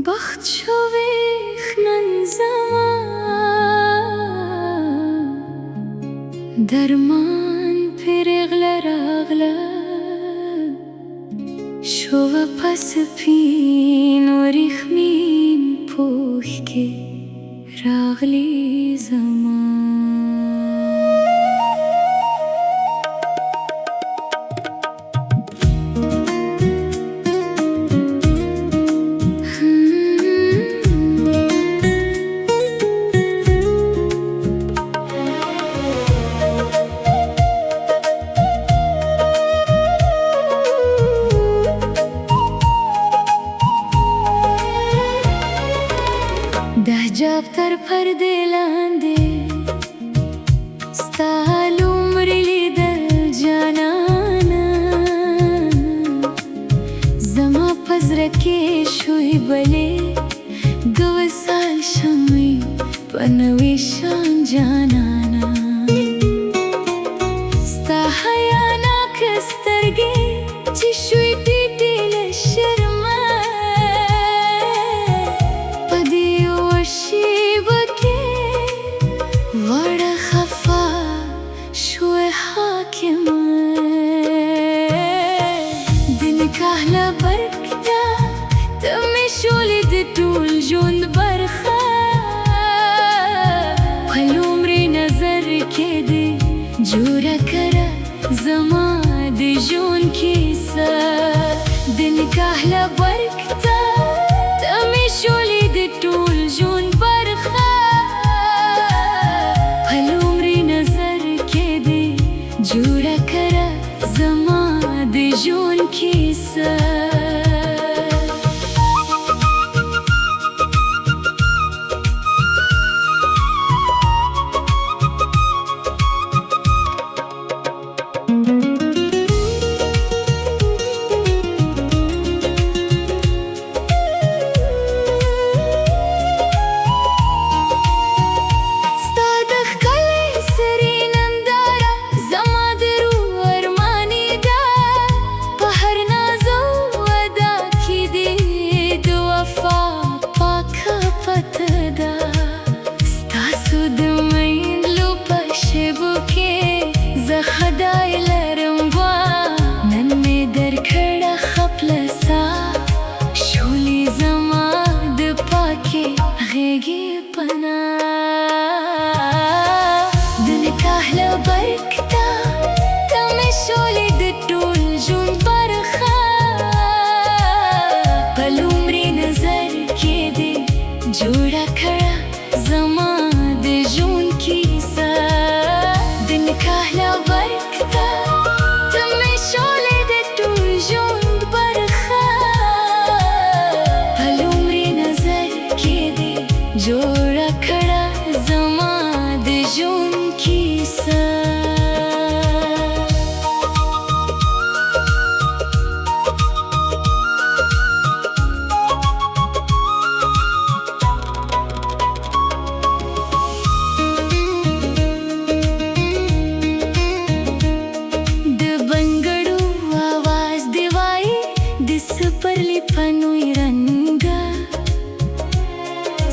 بخت شویخنن زمان درمان پرغل راغله شو پس پین و ریخمین پوخ که راغلی زمان دهجاب تر پرده لانده ستا حال عمری لیدل جانانا زما پزرکی شوی بلی دو سال شمی پنوی شان جانانا ستا حیانا کسترگی چی شوی ٹیٹی لشرمه وڑا خفا شوی حاکم دن کهلا برکتا تمی شولی دی طول جوند برخا پل عمری نظر که دی جورا کرا زما دی جون کیسا دن کهلا برکتا تمی شولی دی طول جوند برخا جورا کرا زما دی جون کیسا خدای لرم با نن می در کڑا خپلسا شولی زما د پاکی غیگی پنا دن کهلا برکتا تمی شولی د طول جون برخا پل عمری نظر کی دی جوڑا کڑا زما د جون کیسا دن کهلا برکتا تمی شولی دی طول جون برخا پل عمری نظر کی دی جوڑا کڑا زما د جون کیسا परली पनुई रंगा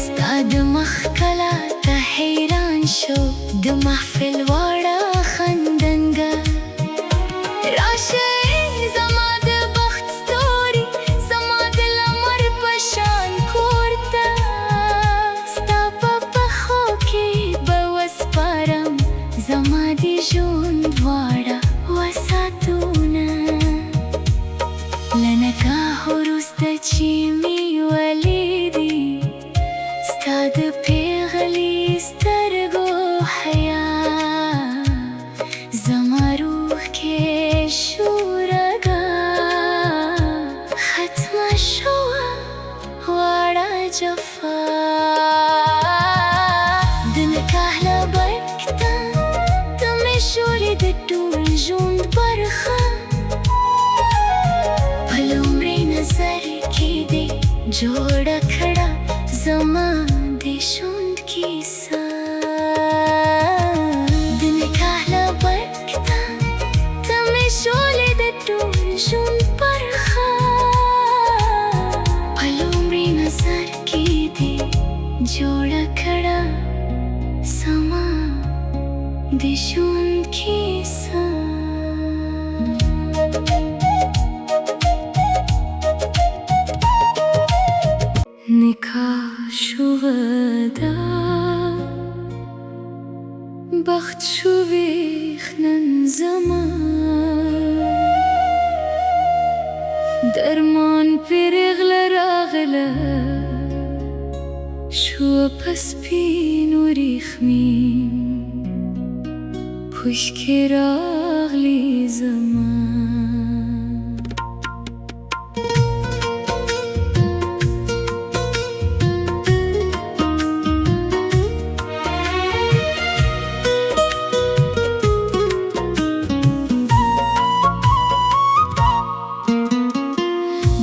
स्ता द मखकला ता हैरान शो द महफिल वाड़ा खंदनगा राशे زما د بخت ستوري زما د لمر پشان کورتا ستا په پخو کې به وسپارم زما د ژوند واړه وساتونه لنکاح وروسته چې مې ولیدي ستا د پیغلي سترګو حیا زما روح کې شورګه ختمه شوه واړه جفا د نکاح له برکته ته مې شولې د ټول ژوند برخه जोड़ा खड़ा زما د ژوند کیسه د نکاح له برکته ته مې شولې د ټول ژوند برخه په لومړي نظر د ژوند کیسه نکاح شوه دا بخت شو ویخ نن زمان درمان پیرغله راغله شو پس پینو ریخمین پشکی راغلی زمان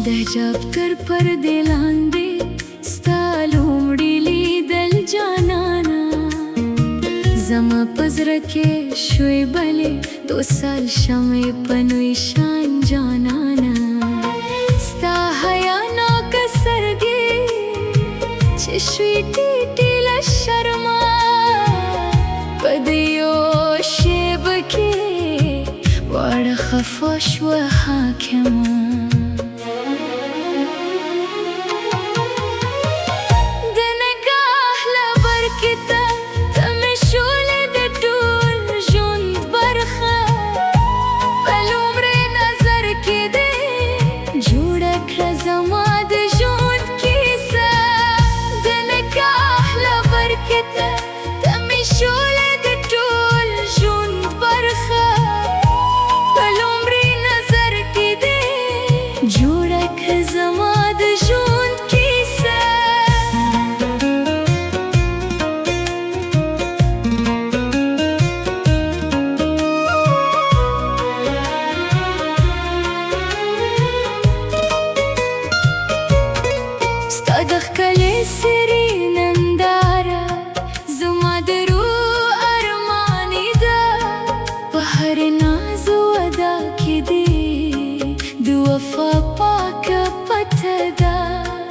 دهجاب تر پرده لاندې ستا لومړي لیدل جانانا زما په زړه کې شوې بلې 2 سال شمعې په نوی شان جانانا ستا حیا ناکه سترګې چې شوې ټیټې له شرمه په دې یو شیبه کې واړه خفه شوه حاکمه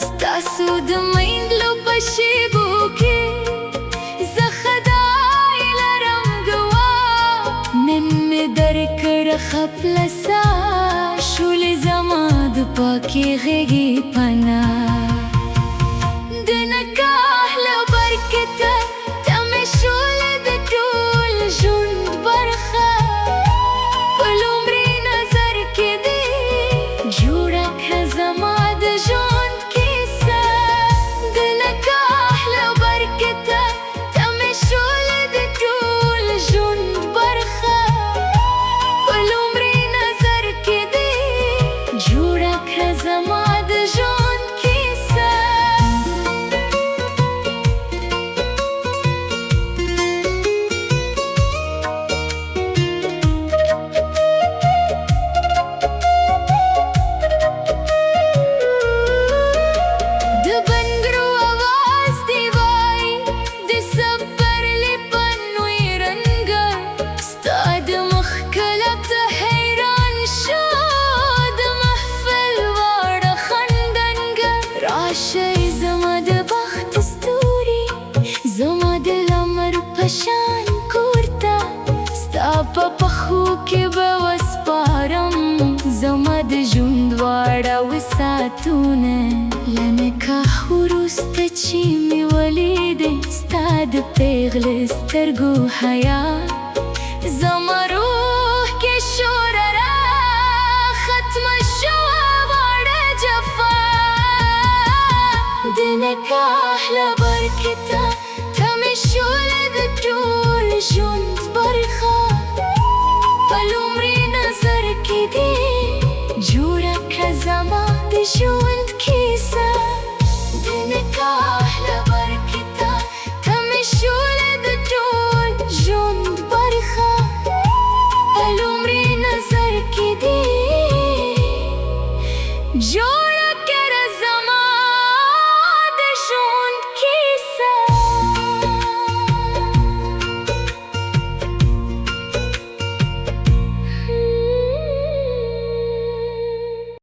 ستاسو د میندلو په شیبو کې زه خدای لرم ګواه نن مې درکړه خپله ساه شولې زما د پاکې غېږې پناه د نکاح له برکته ته مې شولې د ټول ژوند برخه په لومړي نظر کې دې جوړه کړه زما د ژوند شان کورتا ستا په پښو کې به وسپارم زما د ژوند واړه وساتونه له نکاح وروسته چې مې ولیدې ستا د پیغلې سترګو حیا زما روح کې شوره ختمه شوه واړه جفا د نکاح له برکته ته مې شولې د ټول ژوند